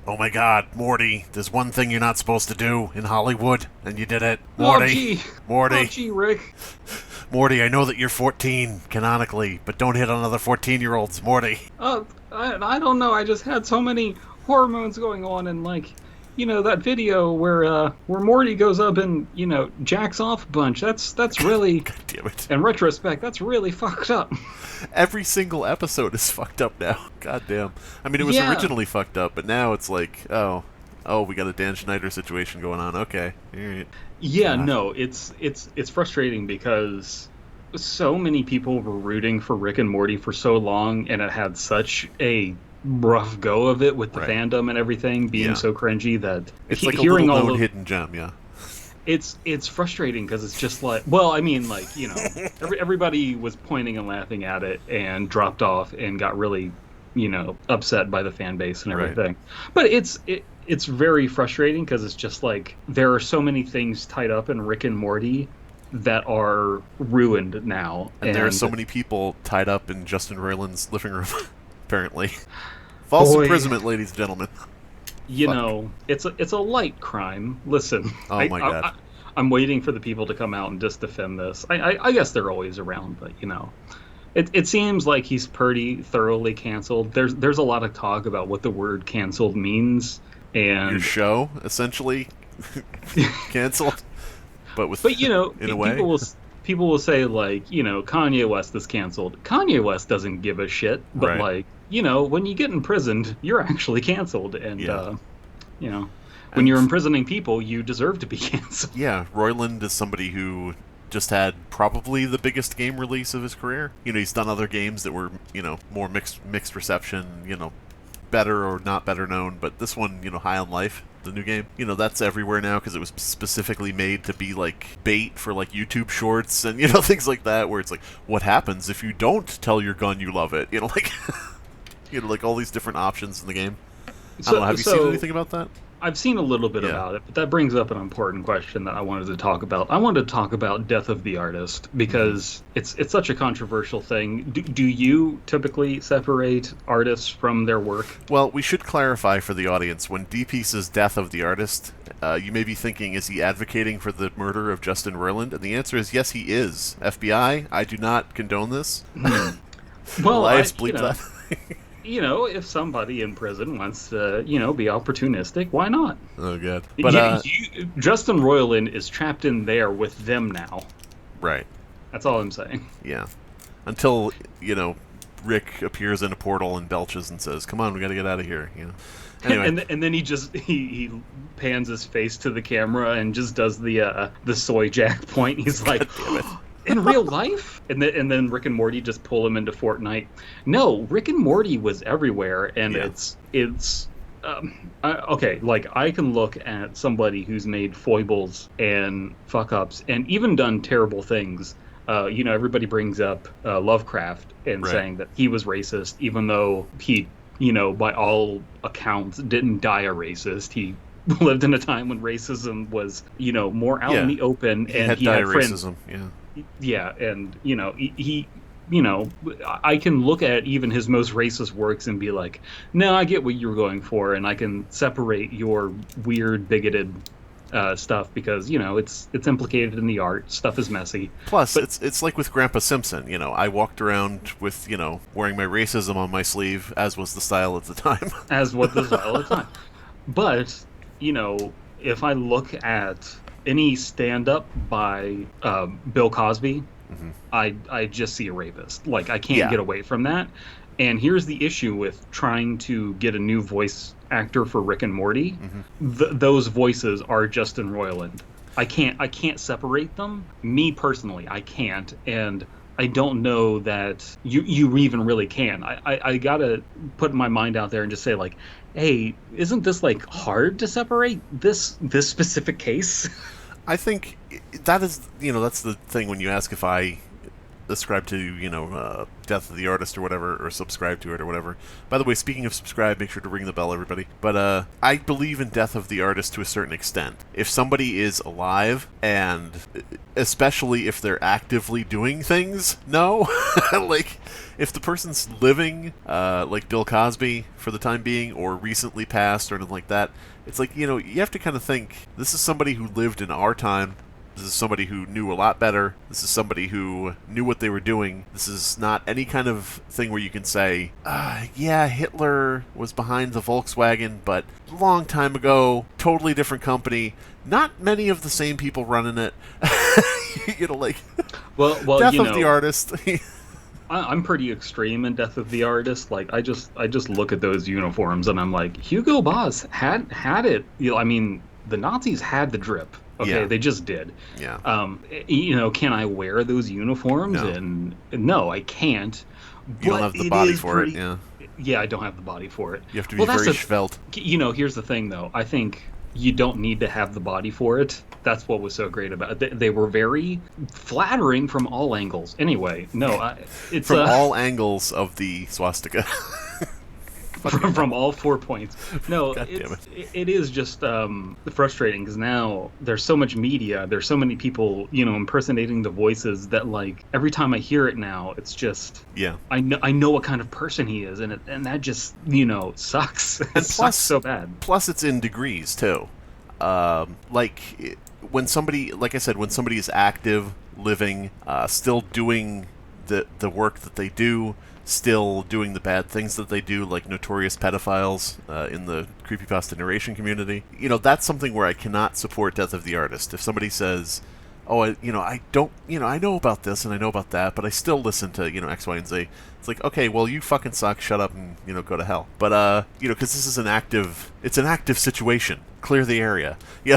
Oh my god, Morty, there's one thing you're not supposed to do in Hollywood, and you did it. Oh Morty, gee, oh Morty, gee, Rick. Morty, I know that you're 14, canonically, but don't hit on other 14-year-olds, Morty. I don't know. I just had so many hormones going on, and that video where Morty goes up and jacks off a bunch. That's really, God damn it. in retrospect, that's really fucked up. Every single episode is fucked up now. God damn. I mean, it was Yeah. originally fucked up, but now it's like, oh, we got a Dan Schneider situation going on. Okay, alright. Yeah, God. no, it's frustrating because so many people were rooting for Rick and Morty for so long, and it had such a rough go of it with the Right. fandom and everything being Yeah. so cringy that It's like a hearing little all known of hidden gem, yeah. it's frustrating because it's just like, well, I mean, everybody was pointing and laughing at it and dropped off and got really upset by the fan base and Right. everything. But it's very frustrating because it's just like there are so many things tied up in Rick and Morty that are ruined now, And there are so many people tied up in Justin Roiland's living room, apparently. False Boy. imprisonment, ladies and gentlemen. Fuck. It's a light crime. Listen, Oh my God. I'm waiting for the people to come out and just defend this. I guess they're always around, but it seems like he's pretty thoroughly canceled. There's a lot of talk about what the word canceled means, and Your show, essentially, canceled. But with, but in a way. people will say like Kanye West is canceled. Kanye West doesn't give a shit, but Right. when you get imprisoned, you're actually canceled, and Yeah. when you're imprisoning people, you deserve to be canceled. Yeah, Roiland is somebody who just had probably the biggest game release of his career. He's done other games that were, more mixed reception, better or not better known, but this one, High on Life, the new game, that's everywhere now because it was specifically made to be like bait for like YouTube shorts and things like that, where it's like, what happens if you don't tell your gun you love it? Like like all these different options in the game. I don't know, have you seen anything about that? I've seen a little bit Yeah. about it, but that brings up an important question that I wanted to talk about. I wanted to talk about Death of the Artist because it's such a controversial thing. Do you typically separate artists from their work? Well, we should clarify for the audience, when DP says Death of the Artist, you may be thinking, is he advocating for the murder of Justin Roiland? And the answer is yes, he is. FBI, I do not condone this. Well, Elias bleep that. If somebody in prison wants to, be opportunistic, why not? Oh, God. But, Justin Roiland is trapped in there with them now. right. That's all I'm saying. Yeah. Until, Rick appears in a portal and belches and says, come on, we gotta get out of here, Anyway. And then he pans his face to the camera and just does the soy jack point. He's like, Damn it. in real life? And then Rick and Morty just pull him into Fortnite. No, Rick and Morty was everywhere, and Yeah. it's okay. Like, I can look at somebody who's made foibles and fuck ups and even done terrible things. Everybody brings up Lovecraft and Right. saying that he was racist, even though he, by all accounts, didn't die a racist. He lived in a time when racism was, more out in Yeah. the open, He and had he had friends. racism, yeah. Yeah, and he I can look at even his most racist works and be like, no, I get what you were going for, and I can separate your weird bigoted stuff because it's implicated in the art. Stuff is messy. Plus, But- it's like with Grandpa Simpson, I walked around with, wearing my racism on my sleeve, as was the style at the time. As what the style at the time. But if I look at any stand-up by Bill Cosby, I just see a rapist. Like, I can't Yeah. get away from that. And here's the issue with trying to get a new voice actor for Rick and Morty. Those voices are Justin Roiland. I can't separate them. Me personally, I can't, and I don't know that you even really can. I gotta put my mind out there and just say, like, hey, isn't this like hard to separate this specific case? I think that is, that's the thing when you ask if I ascribe to, Death of the Artist or whatever, or subscribe to it or whatever. By the way, speaking of subscribe, make sure to ring the bell, everybody. But I believe in Death of the Artist to a certain extent. If somebody is alive, and especially if they're actively doing things, no. Like, if the person's living, like Bill Cosby for the time being, or recently passed or anything like that, it's like, you have to kind of think, this is somebody who lived in our time. This is somebody who knew a lot better. This is somebody who knew what they were doing. This is not any kind of thing where you can say, yeah, Hitler was behind the Volkswagen, but a long time ago, totally different company. Not many of the same people running it. Like, well, Death of the Artist. I'm pretty extreme in Death of the Artist. Like, I just look at those uniforms and I'm like, Hugo Boss had it. I mean, the Nazis had the drip. Okay, Yeah. They just did. Yeah. Can I wear those uniforms? No. And no, I can't. You don't have the body for it, yeah. Yeah, I don't have the body for it. You have to be very svelte. Here's the thing, though. I think you don't need to have the body for it. That's what was so great about it. They were very flattering from all angles. Anyway, no, it's from all angles of the swastika. from all 4 points. No, God damn it. It is just frustrating because now there's so much media, there's so many people, impersonating the voices that, like, every time I hear it now, it's just, yeah. I know what kind of person he is, and that just sucks. It sucks so bad. Plus, it's in degrees too. When somebody, like I said, when somebody is active, living, still doing the work that they do, still doing the bad things that they do, like notorious pedophiles in the Creepypasta narration community. That's something where I cannot support Death of the Artist. If somebody says, oh, I don't, I know about this and I know about that, but I still listen to, X, Y, and Z. It's like, okay, well, you fucking suck, shut up and, go to hell. But, because this is it's an active situation. Clear the area. You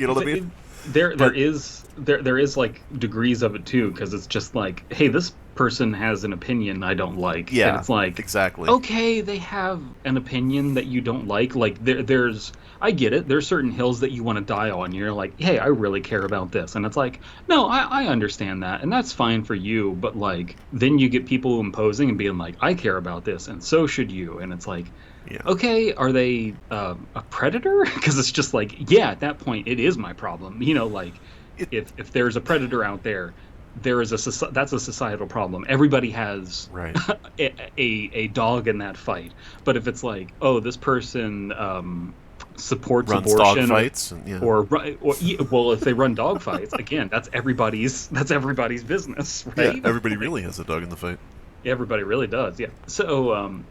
know what I mean? There is like degrees of it too, because it's just like, hey, this person has an opinion I don't like. Yeah, and it's like, exactly. Okay, they have an opinion that you don't like. Like there's, I get it. There's certain hills that you want to die on. You're like, hey, I really care about this, and it's like, no, I understand that, and that's fine for you. But like, then you get people imposing and being like, I care about this, and so should you, and it's like. Yeah. Okay, are they a predator? Because it's just like, yeah, at that point, it is my problem. If there's a predator out there, that's a societal problem. Everybody has right. a dog in that fight. But if it's like, oh, this person supports runs abortion, dog fights, and, yeah. or well, if they run dog fights, again, that's everybody's business, right? Yeah, everybody really has a dog in the fight. Everybody really does, yeah. So,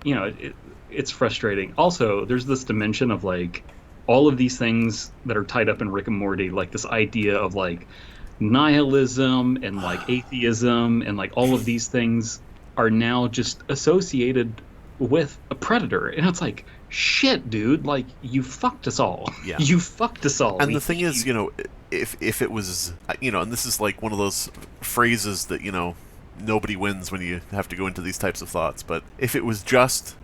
it's frustrating. Also, there's this dimension of like all of these things that are tied up in Rick and Morty, like this idea of like nihilism and like atheism and like all of these things are now just associated with a predator. And it's like, shit, dude, like you fucked us all. Yeah. You fucked us all. And the thing is, if it was, and this is like one of those phrases that, nobody wins when you have to go into these types of thoughts, but if it was just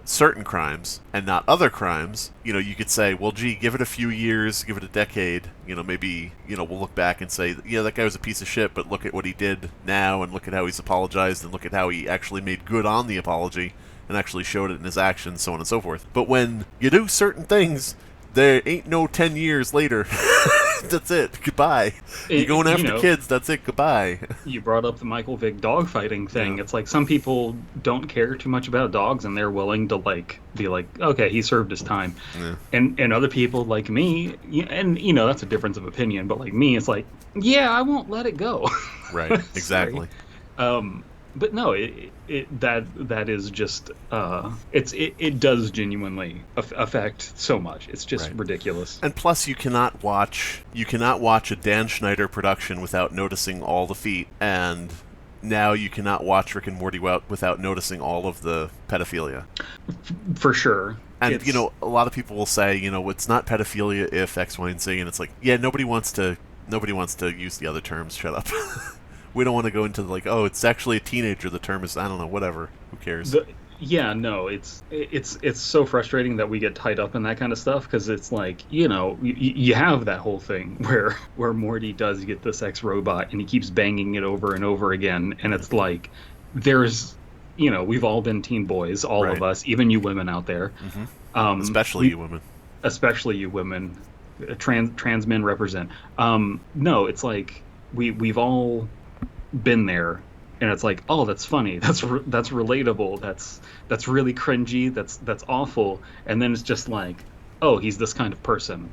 certain crimes and not other crimes, you could say, well, gee, give it a few years, give it a decade, maybe, we'll look back and say, yeah, that guy was a piece of shit, but look at what he did now, and look at how he's apologized, and look at how he actually made good on the apology, and actually showed it in his actions, so on and so forth. But when you do certain things, there ain't no 10 years later. That's it. Goodbye. You're going after kids. That's it. Goodbye. You brought up the Michael Vick dogfighting thing. Yeah. It's like some people don't care too much about dogs, and they're willing to be like, okay, he served his time. Yeah. And other people like me, and that's a difference of opinion. But like me, it's like, yeah, I won't let it go. Right. Exactly. But no, that is just it does genuinely affect so much. It's just right. Ridiculous. And plus, you cannot watch a Dan Schneider production without noticing all the feet, and now you cannot watch Rick and Morty without noticing all of the pedophilia. For sure. And a lot of people will say, it's not pedophilia if X, Y, and Z, and it's like, yeah, nobody wants to use the other terms. Shut up. We don't want to go into like, oh, it's actually a teenager. The term is, I don't know, whatever. Who cares? Yeah, no, it's so frustrating that we get tied up in that kind of stuff because it's like, you have that whole thing where Morty does get this ex-robot and he keeps banging it over and over again, and it's like there's we've all been teen boys, all of Right. us, even you women out there. Hmm. Especially We you women. especially you women, trans men represent. No, it's like we've all been there, and it's like, oh, that's funny, that's relatable, that's really cringy, that's awful, and then it's just like, oh, he's this kind of person,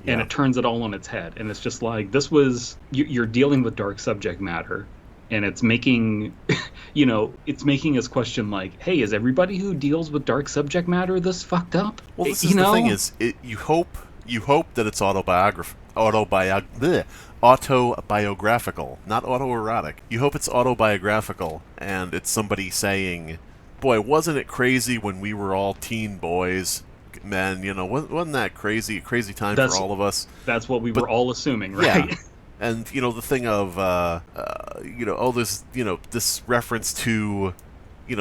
and Yeah. it turns it all on its head, and it's just like this was you're dealing with dark subject matter, and it's making it's making us question like, hey, is everybody who deals with dark subject matter this fucked up? Well, this is the thing is, you hope that it's autobiographical, not autoerotic. You hope it's autobiographical, and it's somebody saying, "Boy, wasn't it crazy when we were all teen boys, men? Wasn't that crazy? A crazy time for that's all of us." that's what we But were all assuming, yeah, right? and the thing of oh, there's this reference to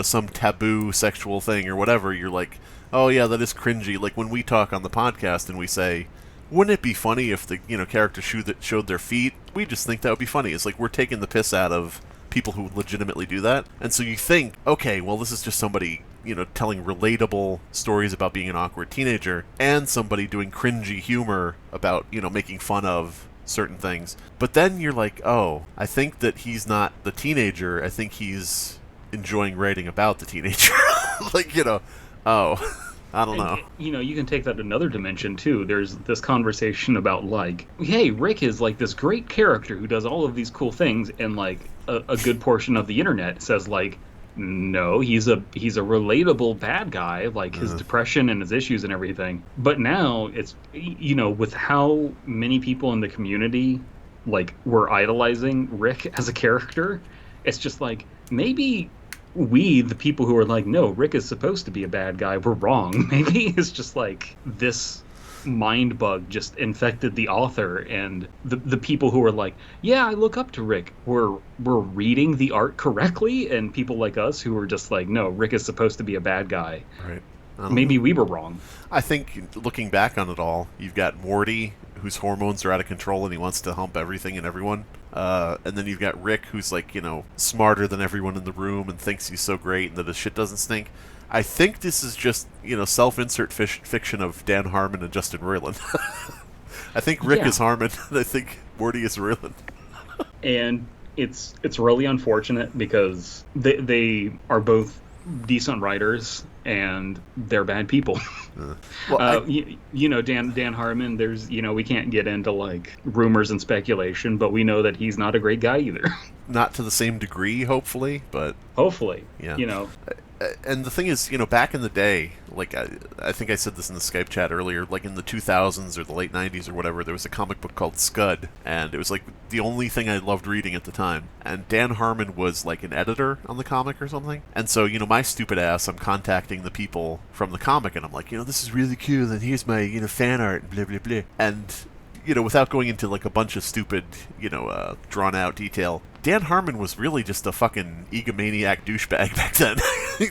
some taboo sexual thing or whatever. You're like, oh yeah, that is cringy. Like when we talk on the podcast and we say, wouldn't it be funny if the character showed their feet? We just think that would be funny. It's like we're taking the piss out of people who legitimately do that. And so you think, okay, well, this is just somebody telling relatable stories about being an awkward teenager, and somebody doing cringy humor about making fun of certain things. But then you're like, oh, I think that he's not the teenager. I think he's enjoying writing about the teenager. Like, oh, I don't know. You can take that another dimension too. There's this conversation about like, hey, Rick is like this great character who does all of these cool things, and like a good portion of the internet says like, no, he's a relatable bad guy, like his depression and his issues and everything. But now it's with how many people in the community like were idolizing Rick as a character, it's just like maybe we, the people who are like, no, Rick is supposed to be a bad guy, we're wrong. Maybe it's just like this mind bug just infected the author, and the people who are like, yeah, I look up to Rick, we're reading the art correctly, and people like us who are just like, no, Rick is supposed to be a bad guy. Right. Maybe we were wrong. I think looking back on it all, you've got Morty, whose hormones are out of control and he wants to hump everything and everyone. And then you've got Rick, who's like, smarter than everyone in the room and thinks he's so great and that his shit doesn't stink. I think this is just, self-insert fiction of Dan Harmon and Justin Roiland. I think Rick is Harmon, and I think Morty is Roiland. And it's really unfortunate because they are both decent writers and they're bad people. Dan Harmon, there's we can't get into like rumors and speculation, but we know that he's not a great guy either. Not to the same degree, hopefully, but Hopefully. yeah. And the thing is, back in the day, like I think I said this in the Skype chat earlier, like in the 2000s or the late 90s or whatever, there was a comic book called Scud, and it was like the only thing I loved reading at the time. And Dan Harmon was like an editor on the comic or something. And so, my stupid ass, I'm contacting the people from the comic, and I'm like, this is really cool, and here's my, fan art, and blah, blah, blah. And, without going into like a bunch of stupid, drawn out detail, Dan Harmon was really just a fucking egomaniac douchebag back then,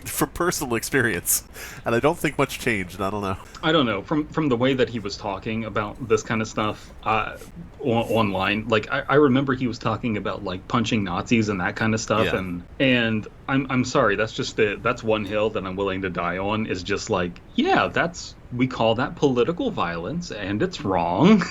from personal experience, and I don't think much changed. I don't know. I don't know, from the way that he was talking about this kind of stuff online. Like I remember he was talking about like punching Nazis and that kind of stuff, Yeah. and I'm sorry, that's one hill that I'm willing to die on. Is just like, yeah, we call that political violence, and it's wrong.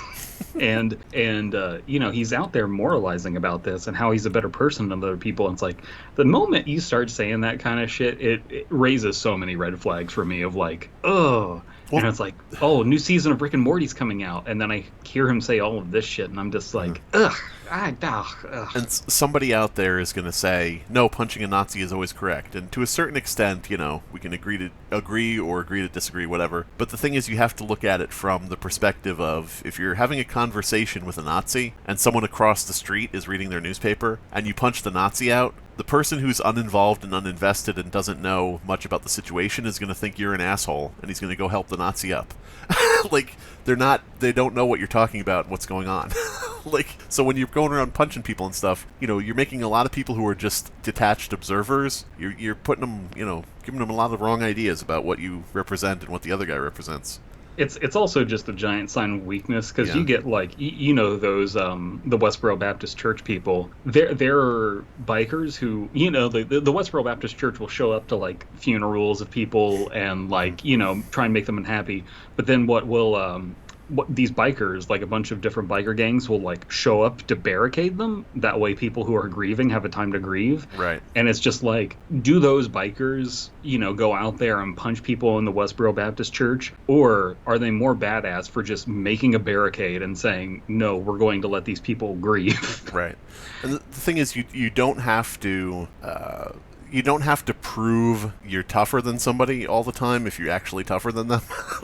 and he's out there moralizing about this and how he's a better person than other people. And it's like, the moment you start saying that kind of shit, it raises so many red flags for me of like, oh. And it's like, oh, new season of Rick and Morty's coming out, and then I hear him say all of this shit, and I'm just like, ugh. And somebody out there is going to say, no, punching a Nazi is always correct. And to a certain extent, we can agree to disagree, whatever. But the thing is, you have to look at it from the perspective of, if you're having a conversation with a Nazi, and someone across the street is reading their newspaper, and you punch the Nazi out, the person who's uninvolved and uninvested and doesn't know much about the situation is going to think you're an asshole, and he's going to go help the Nazi up. Like, they don't know what you're talking about and what's going on. Like, so when you're going around punching people and stuff, you're making a lot of people who are just detached observers, you're putting them, giving them a lot of wrong ideas about what you represent and what the other guy represents. It's also just a giant sign of weakness, because you get like those the Westboro Baptist Church people. There are bikers who the Westboro Baptist Church will show up to like funerals of people and like try and make them unhappy. But then what these bikers, like a bunch of different biker gangs, will like show up to barricade them. That way people who are grieving have a time to grieve. Right. And it's just like, do those bikers, go out there and punch people in the Westboro Baptist Church? Or are they more badass for just making a barricade and saying, no, we're going to let these people grieve? Right. And the thing is, you don't have to... you don't have to prove you're tougher than somebody all the time if you're actually tougher than them.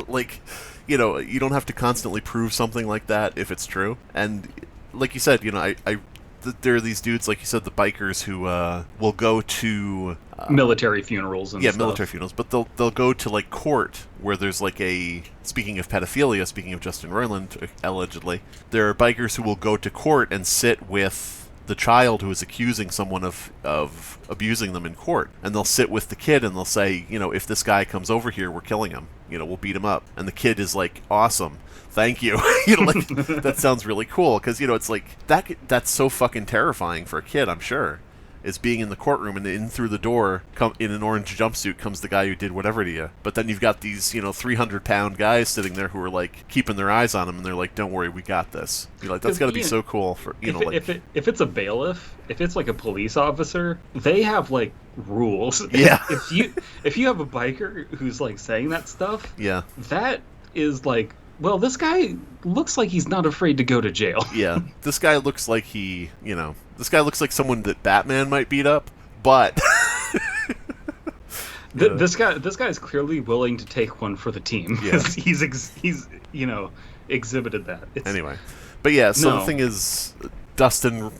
Like, you don't have to constantly prove something like that if it's true. And like you said, there are these dudes, like you said, the bikers who will go to military funerals and stuff. Military funerals, but they'll go to like court where there's like speaking of pedophilia, speaking of Justin Roiland, allegedly, there are bikers who will go to court and sit with the child who is accusing someone of abusing them in court, and they'll sit with the kid and they'll say, if this guy comes over here, we're killing him, we'll beat him up. And the kid is like, awesome, thank you. Like, that sounds really cool, because it's like that's so fucking terrifying for a kid, I'm sure, is being in the courtroom, and in through the door, in an orange jumpsuit, comes the guy who did whatever to you. But then you've got these 300-pound guys sitting there who are like keeping their eyes on him, and they're like, don't worry, we got this. You're like, that's got to be so cool for if it's a bailiff, if it's like a police officer, they have like rules. Yeah. if you have a biker who's like saying that stuff, yeah, that is like, well, this guy looks like he's not afraid to go to jail. Yeah, this guy looks like this guy looks like someone that Batman might beat up, but this guy is clearly willing to take one for the team. Yeah. he's exhibited that. Anyway, but yeah, so the thing is, Dustin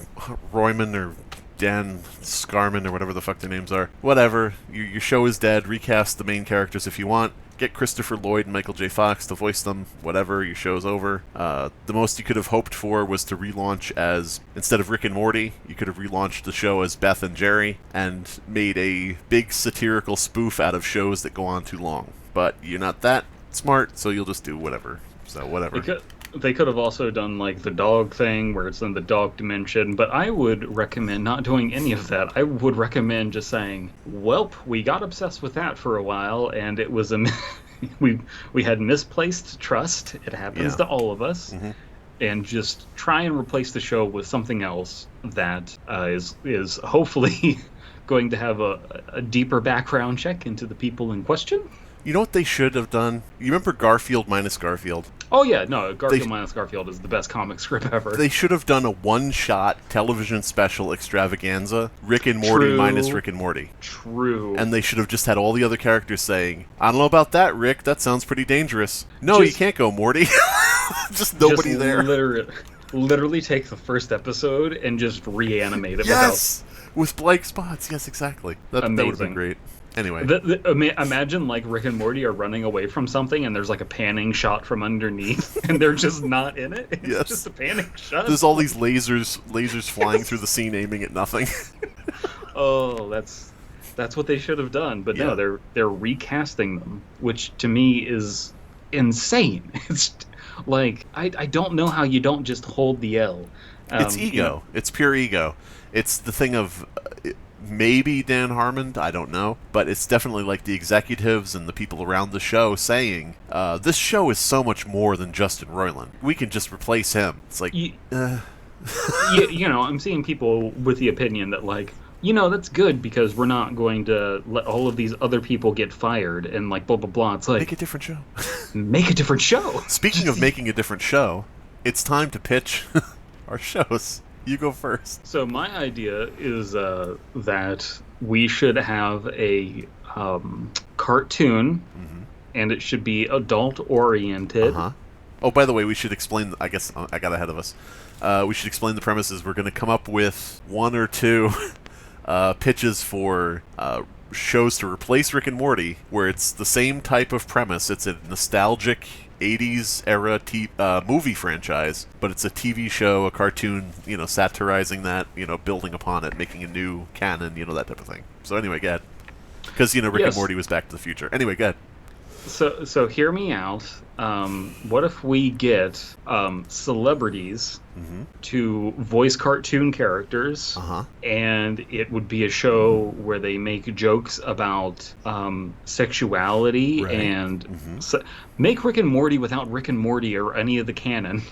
Roiland or Dan Scarman or whatever the fuck their names are, whatever. Your show is dead. Recast the main characters if you want. Get Christopher Lloyd and Michael J. Fox to voice them, whatever, your show's over. The most you could have hoped for was to relaunch as, instead of Rick and Morty, you could have relaunched the show as Beth and Jerry, and made a big satirical spoof out of shows that go on too long. But you're not that smart, so you'll just do whatever. So whatever. They could have also done like the dog thing where it's in the dog dimension, but I would recommend not doing any of that. I would recommend just saying, "Welp, we got obsessed with that for a while, and it was we had misplaced trust. It happens to all of us." Mm-hmm. And just try and replace the show with something else that is hopefully going to have a deeper background check into the people in question. You know what they should have done? You remember Garfield minus Garfield? Oh, yeah, no, Garfield minus Garfield is the best comic strip ever. They should have done a one-shot television special extravaganza, Rick and Morty minus Rick and Morty. True. And they should have just had all the other characters saying, I don't know about that, Rick, that sounds pretty dangerous. No, you can't go, Morty. Just nobody there. Literally take the first episode and just reanimate it. Yes! With blank spots, yes, exactly. That would have been great. Anyway. Imagine like Rick and Morty are running away from something and there's like a panning shot from underneath and they're just not in it. It's just a panning shot. There's all these lasers flying through the scene aiming at nothing. Oh, that's what they should have done. But no, they're recasting them, which to me is insane. It's like I don't know how you don't just hold the L. It's ego. It's pure ego. It's the thing of... maybe Dan Harmon, I don't know, but it's definitely like the executives and the people around the show saying, this show is so much more than Justin Roiland. We can just replace him. It's like, I'm seeing people with the opinion that like, that's good because we're not going to let all of these other people get fired and like blah, blah, blah. It's like... make a different show. Make a different show. Speaking of making a different show, it's time to pitch our shows. You go first. So my idea is that we should have a cartoon, and it should be adult-oriented. Uh-huh. Oh, by the way, we should explain... I guess I got ahead of us. We should explain the premises. We're going to come up with one or two pitches for shows to replace Rick and Morty, where it's the same type of premise. It's a nostalgic '80s era movie franchise, but it's a TV show, a cartoon, satirizing that, building upon it, making a new canon, that type of thing. So anyway, go ahead. Because Rick and Morty was Back to the Future. Anyway, go ahead. So hear me out. What if we get celebrities to voice cartoon characters, and it would be a show where they make jokes about sexuality and make Rick and Morty without Rick and Morty or any of the canon.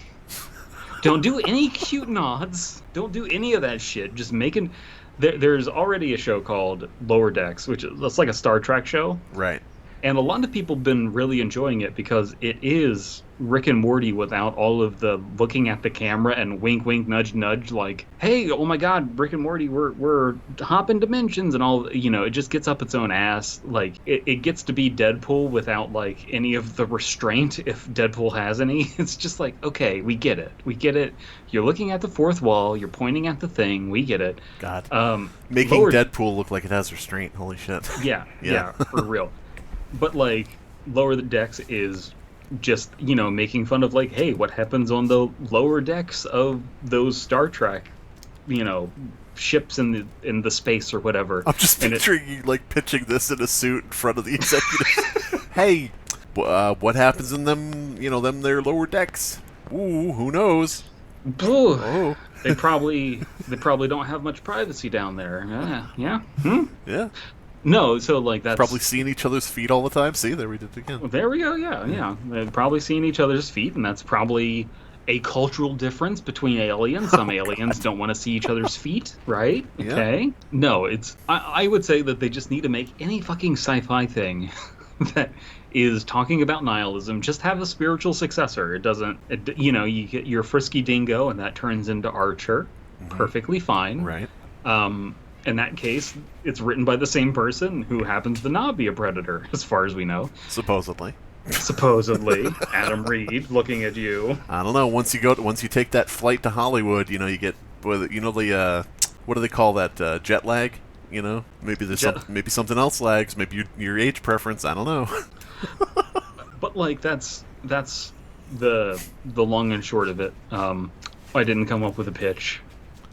Don't do any cute nods. Don't do any of that shit. Just making. There's already a show called Lower Decks, that's like a Star Trek show. Right. And a lot of people have been really enjoying it because it is Rick and Morty without all of the looking at the camera and wink, wink, nudge, nudge, like, hey, oh my God, Rick and Morty, we're hopping dimensions and all. It just gets up its own ass. Like, it gets to be Deadpool without, like, any of the restraint, if Deadpool has any. It's just like, okay, we get it. We get it. You're looking at the fourth wall. You're pointing at the thing. We get it. God. Making Deadpool look like it has restraint. Holy shit. Yeah, for real. But, like, Lower the Decks is just, making fun of, like, hey, what happens on the lower decks of those Star Trek, ships in the space or whatever. I'm just picturing you, like, pitching this in a suit in front of the executives. Hey, what happens in them, their lower decks? Ooh, who knows? Oh. They probably don't have much privacy down there. Yeah. Yeah. No, so like that's probably seeing each other's feet all the time. See, there we did it again. There we go. Yeah. They're probably seeing each other's feet, and that's probably a cultural difference between aliens. Some aliens don't want to see each other's feet, right? Yeah. Okay. No, I would say that they just need to make any fucking sci-fi thing that is talking about nihilism just have a spiritual successor. It doesn't. You get your Frisky Dingo, and that turns into Archer. Perfectly fine. Right. In that case, it's written by the same person who happens to not be a predator, as far as we know. Supposedly. Adam Reed, looking at you. I don't know. Once you take that flight to Hollywood, you get the what do they call that, jet lag? Maybe there's maybe something else lags. Maybe your age preference. I don't know. But like that's the long and short of it. I didn't come up with a pitch,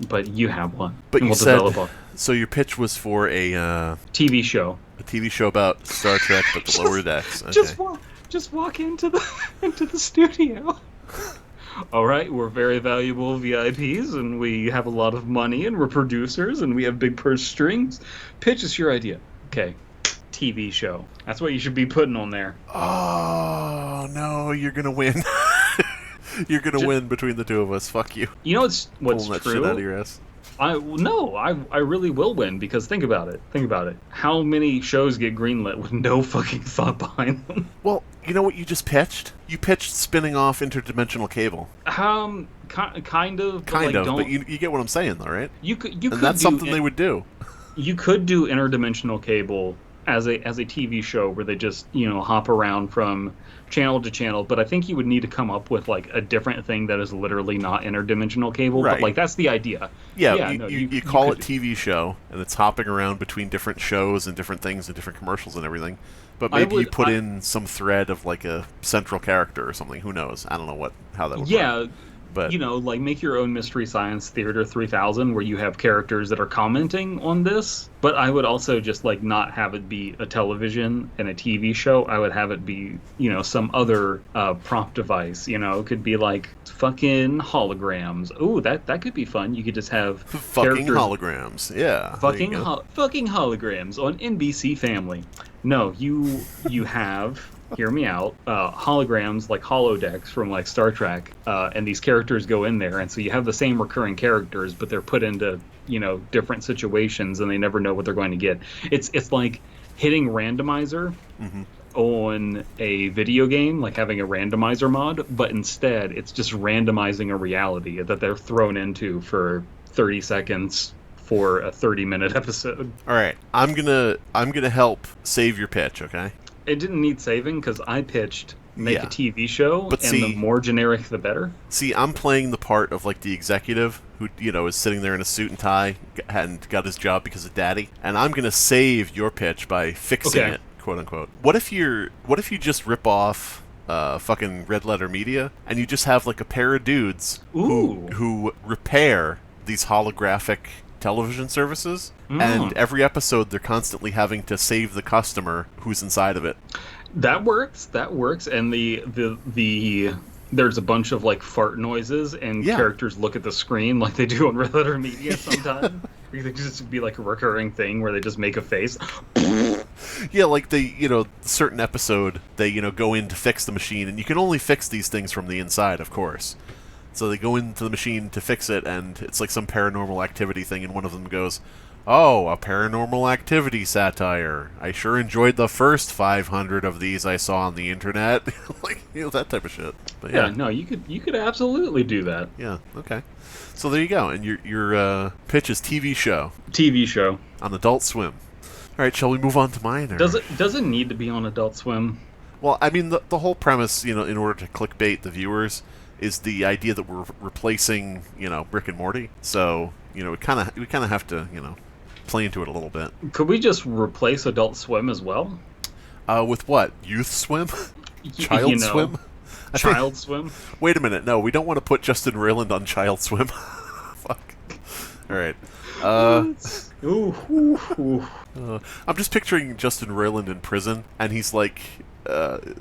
but you have one. But you said so. Your pitch was for a TV show. A TV show about Star Trek, but the lower decks. Okay. Just walk into the studio. All right, we're very valuable VIPs, and we have a lot of money, and we're producers, and we have big purse strings. Pitch us your idea. Okay, TV show. That's what you should be putting on there. Oh no, you're gonna win. You're gonna win between the two of us. Fuck you. You know what's Pulling true? That shit out of your ass. I really will win, because think about it. How many shows get greenlit with no fucking thought behind them? Well, you know what you just pitched? You pitched spinning off interdimensional cable. Kind of. But you get what I'm saying, though, right? You could. And that's something they would do. You could do interdimensional cable as a TV show where they just hop around from channel to channel, but I think you would need to come up with like a different thing that is literally not interdimensional cable. Right. But like that's the idea. Yeah, you call it TV show, and it's hopping around between different shows and different things and different commercials and everything. But maybe you put in some thread of like a central character or something. Who knows? I don't know how that would work. But like make your own Mystery Science Theater 3000 where you have characters that are commenting on this. But I would also just like not have it be a television and a TV show. I would have it be, some other prompt device. It could be like fucking holograms. Ooh, that could be fun. You could just have fucking holograms. Yeah. Fucking holograms on NBC Family. No, you have. Hear me out. Holograms, like holodecks from like Star Trek, and these characters go in there, and so you have the same recurring characters, but they're put into different situations, and they never know what they're going to get. It's like hitting randomizer on a video game, like having a randomizer mod, but instead it's just randomizing a reality that they're thrown into for 30 seconds for a 30-minute episode. All right, I'm gonna help save your pitch, okay? It didn't need saving because I pitched make a TV show, the more generic the better. See, I'm playing the part of like the executive who is sitting there in a suit and tie and got his job because of Daddy, and I'm gonna save your pitch by fixing it, quote unquote. What if you just rip off fucking Red Letter Media, and you just have like a pair of dudes who repair these holographic television services, and every episode they're constantly having to save the customer who's inside of it. That works, and the there's a bunch of like fart noises, and characters look at the screen like they do on Red Letter Media sometimes. It could just be like a recurring thing where they just make a face. Yeah, like certain episode, they, go in to fix the machine, and you can only fix these things from the inside, of course. So they go into the machine to fix it, and it's like some paranormal activity thing, and one of them goes, "Oh, a paranormal activity satire. I sure enjoyed the first 500 of these I saw on the internet." Like, that type of shit. But yeah, no, you could absolutely do that. Yeah, okay. So there you go, and your pitch is TV show. TV show. On Adult Swim. All right, shall we move on to mine? Or? Does it need to be on Adult Swim? Well, I mean, the whole premise, in order to clickbait the viewers, is the idea that we're replacing, Rick and Morty. So, we kind of have to, play into it a little bit. Could we just replace Adult Swim as well? With what? Youth Swim? Child Swim? Child Swim? Wait a minute. No, we don't want to put Justin Roiland on Child Swim. Fuck. All right. I'm just picturing Justin Roiland in prison, and he's like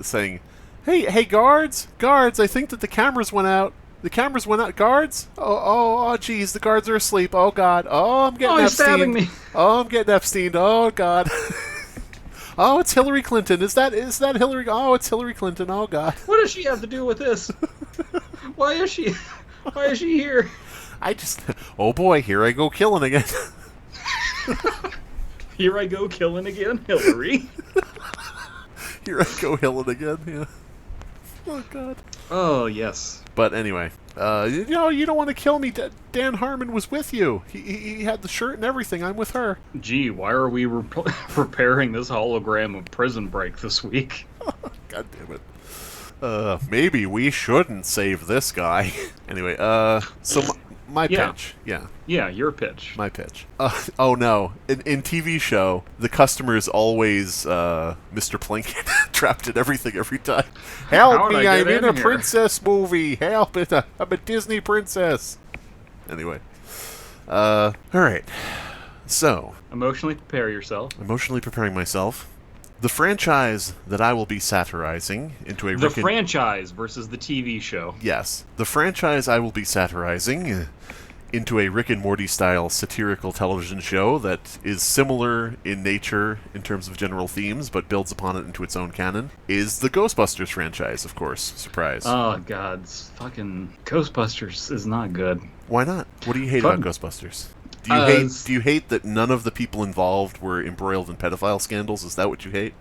saying, "Hey, guards, I think that the cameras went out. The cameras went out, guards. Oh, geez, the guards are asleep. Oh God. Oh, I'm getting Epstein. He's stabbing me. Oh, I'm getting Epstein. Oh God." "Oh, it's Hillary Clinton. Is that Hillary? Oh, it's Hillary Clinton. Oh God." What does she have to do with this? Why is she here? Oh boy, here I go killing again. Here I go killing again, Hillary. Here I go killing again, yeah. Oh God. Oh, yes. But anyway, you don't want to kill me. Dan Harmon was with you. He had the shirt and everything. I'm with her. Gee, why are we preparing this hologram of Prison Break this week? God damn it. Maybe we shouldn't save this guy. Anyway, so my pitch. Yeah. Yeah, your pitch. My pitch. Oh no. In TV show, the customer is always Mr. Plinkett, trapped in everything every time. "Help me, I'm in a princess movie. Help, I'm a Disney princess." Anyway. Alright. So. Emotionally prepare yourself. Emotionally preparing myself. The franchise that I will be satirizing into a... The franchise versus the TV show. Yes. The franchise I will be satirizing into a Rick and Morty style satirical television show that is similar in nature in terms of general themes, but builds upon it into its own canon, is the Ghostbusters franchise, of course. Surprise. Oh, God. Fucking Ghostbusters is not good. Why not? What do you hate about Ghostbusters? Do you hate that none of the people involved were embroiled in pedophile scandals? Is that what you hate?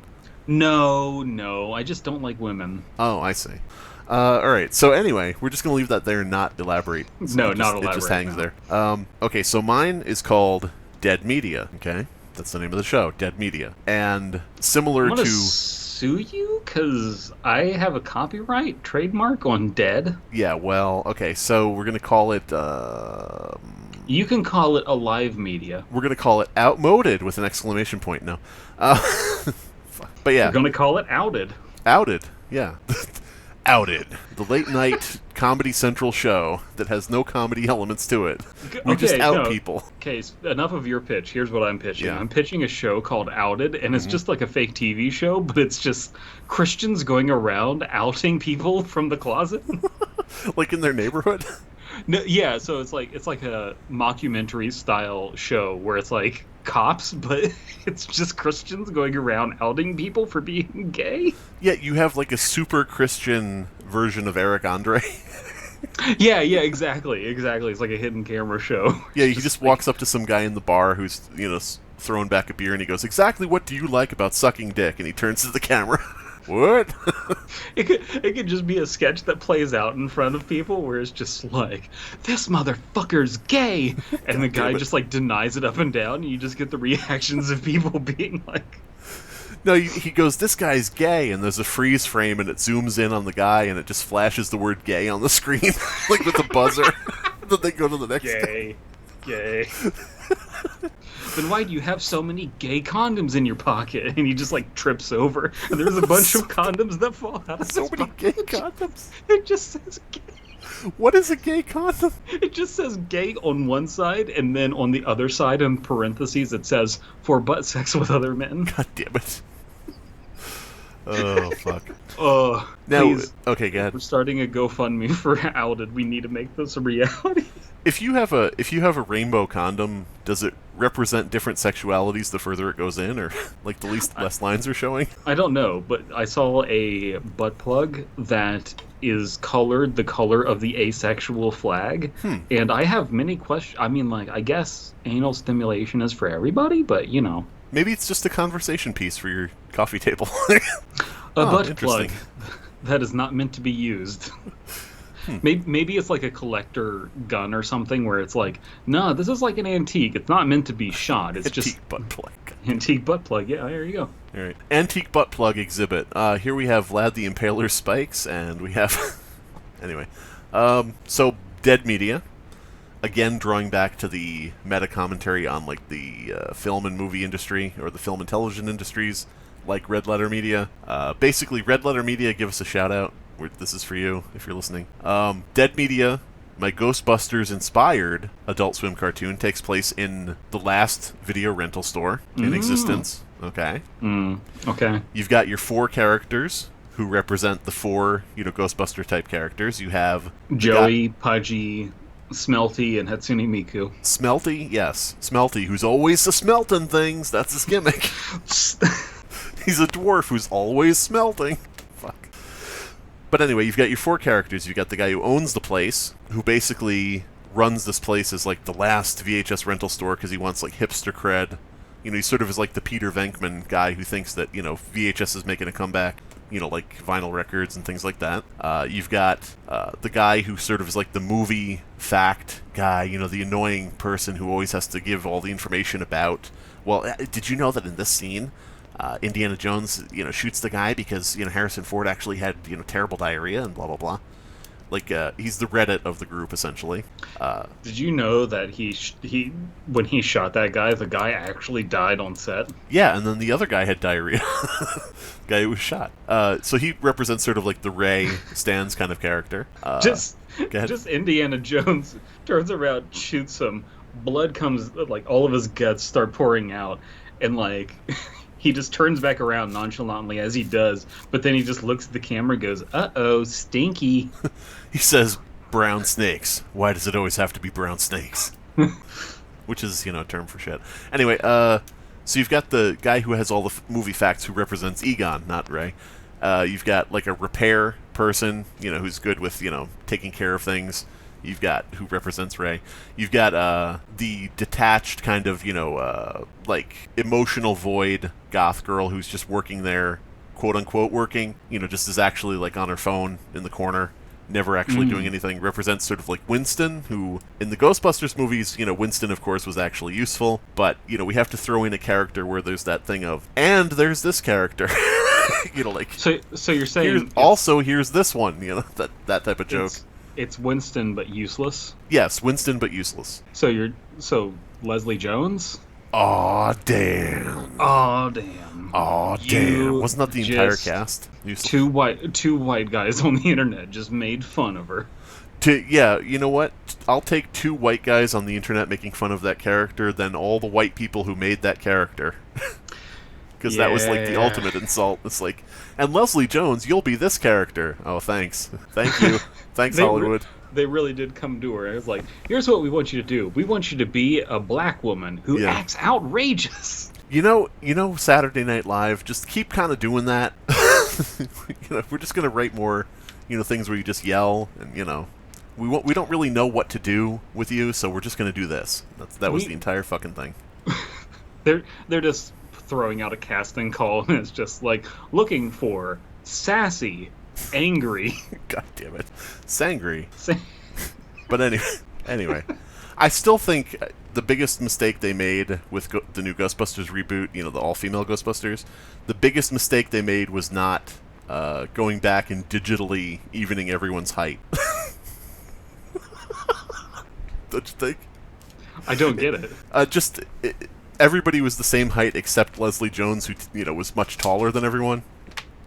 No. I just don't like women. Oh, I see. Alright, so anyway, we're just going to leave that there and not elaborate. Not elaborate. It just hangs there. Okay, so mine is called Dead Media, okay? That's the name of the show, Dead Media. And similar I'm gonna sue you? Because I have a copyright trademark on Dead. Yeah, well, okay, so we're going to call it... You can call it Alive Media. We're going to call it Outmoded with an exclamation point. No. But yeah. We're going to call it Outed. Outed, yeah. Outed. The late night Comedy Central show that has no comedy elements to it. We just out people. Okay, enough of your pitch. Here's what I'm pitching. Yeah. I'm pitching a show called Outed, and it's just like a fake TV show, but it's just Christians going around outing people from the closet. Like in their neighborhood? No, yeah, so it's like a mockumentary style show where it's like cops, but it's just Christians going around outing people for being gay. Yeah, you have like a super Christian version of Eric Andre. Yeah, exactly. It's like a hidden camera show. Yeah, he just walks up to some guy in the bar who's, throwing back a beer, and he goes, "Exactly what do you like about sucking dick?" And he turns to the camera. What? It could just be a sketch that plays out in front of people where it's just like, "This motherfucker's gay," and the guy just like denies it up and down, and you just get the reactions of people being like... No, he goes, "This guy's gay," and there's a freeze frame, and it zooms in on the guy, and it just flashes the word "gay" on the screen, like with a buzzer. And then they go to the next gay. Gay. Then why do you have so many gay condoms in your pocket? And he just like trips over. And there's a bunch of condoms that fall out of So his many pocket. gay condoms. It just says gay. What is a gay condom? It just says gay on one side, and then on the other side, in parentheses, it says for butt sex with other men. God damn it. Oh, fuck. Now, Please, okay, go ahead. we're starting a GoFundMe for Outed. We need to make this a reality. If you have a rainbow condom, does it represent different sexualities the further it goes in, or like the less lines are showing? I don't know, but I saw a butt plug that is colored the color of the asexual flag, and I have many questions. I mean, like, I guess anal stimulation is for everybody, but you know, Maybe it's just a conversation piece for your coffee table. a butt plug interesting. that is not meant to be used. Maybe it's like a collector gun or something where it's like, no, this is like an antique. It's not meant to be shot. It's just Antique butt plug. antique butt plug. Yeah, there you go. All right, antique butt plug exhibit. Here we have Vlad the Impaler's spikes, and we have anyway. So Dead Media, again drawing back to the meta commentary on like the film and movie industry or the film and television industries, like Red Letter Media. Basically, Red Letter Media, give us a shout out. This is for you if you're listening. Dead Media, my Ghostbusters-inspired Adult Swim cartoon, takes place in the last video rental store in existence. Okay. Okay. You've got your 4 characters who represent the 4, Ghostbuster-type characters. You have Joey, Pudgy, Smelty, and Hatsune Miku. Smelty, yes. Smelty, who's always smelting things. That's his gimmick. He's a dwarf who's always smelting. Fuck. But anyway, you've got your 4 characters. You've got the guy who owns the place, who basically runs this place as like the last VHS rental store because he wants like hipster cred. He sort of is like the Peter Venkman guy who thinks that, VHS is making a comeback, like vinyl records and things like that. You've got the guy who sort of is like the movie fact guy, the annoying person who always has to give all the information about, well, did you know that in this scene, Indiana Jones, shoots the guy because, Harrison Ford actually had, terrible diarrhea and blah, blah, blah. Like, he's the Reddit of the group, essentially. Did you know that he when he shot that guy, the guy actually died on set? Yeah, and then the other guy had diarrhea. Guy who was shot. So he represents sort of like the Ray Stans kind of character. Just go ahead. just Indiana Jones turns around, shoots him, blood comes, like all of his guts start pouring out, and like he just turns back around nonchalantly as he does, but then he just looks at the camera and goes, "Uh-oh, stinky." He says, "Brown snakes. Why does it always have to be brown snakes?" Which is, a term for shit. Anyway, so you've got the guy who has all the movie facts who represents Egon, not Ray. You've got, like, a repair person, who's good with, taking care of things. You've got who represents Ray. You've got the detached kind of, like, emotional void goth girl who's just working there, quote-unquote working, just is actually, like, on her phone in the corner, never actually doing anything. Represents sort of like Winston, who, in the Ghostbusters movies, Winston, of course, was actually useful, but, we have to throw in a character where there's that thing of, and there's this character. Like... So you're saying... here's this one, that type of joke. It's Winston but useless? Yes, Winston but useless. So Leslie Jones? Aw, damn. Aw, damn. Aw, damn. Wasn't that the entire cast? Useless. Two white guys on the internet just made fun of her. Yeah, you know what? I'll take 2 white guys on the internet making fun of that character than all the white people who made that character. Because that was like the ultimate insult. It's like, and Leslie Jones, you'll be this character. Oh, thanks. Thank you. Thanks, Hollywood. They really did come to her. It was like, here's what we want you to do. We want you to be a black woman who acts outrageous. You know, Saturday Night Live, just keep kind of doing that. We're just going to write more, things where you just yell and, we don't really know what to do with you, so we're just going to do this. That was the entire fucking thing. They're just throwing out a casting call, and it's just like, looking for sassy, angry. God damn it. Sangry. But anyway. I still think the biggest mistake they made with the new Ghostbusters reboot, the all-female Ghostbusters, the biggest mistake they made was not going back and digitally evening everyone's height. Don't you think? I don't get it. Everybody was the same height except Leslie Jones, who was much taller than everyone.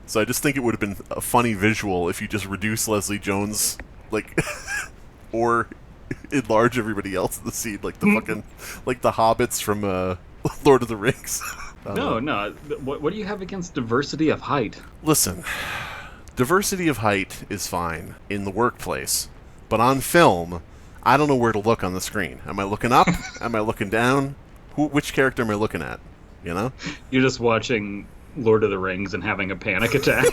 So I just think it would have been a funny visual if you just reduce Leslie Jones, like, or enlarge everybody else in the scene, like the fucking, like the hobbits from Lord of the Rings. No. What do you have against diversity of height? Listen, diversity of height is fine in the workplace, but on film, I don't know where to look on the screen. Am I looking up? Am I looking down? Which character am I looking at? You know? You're just watching Lord of the Rings and having a panic attack.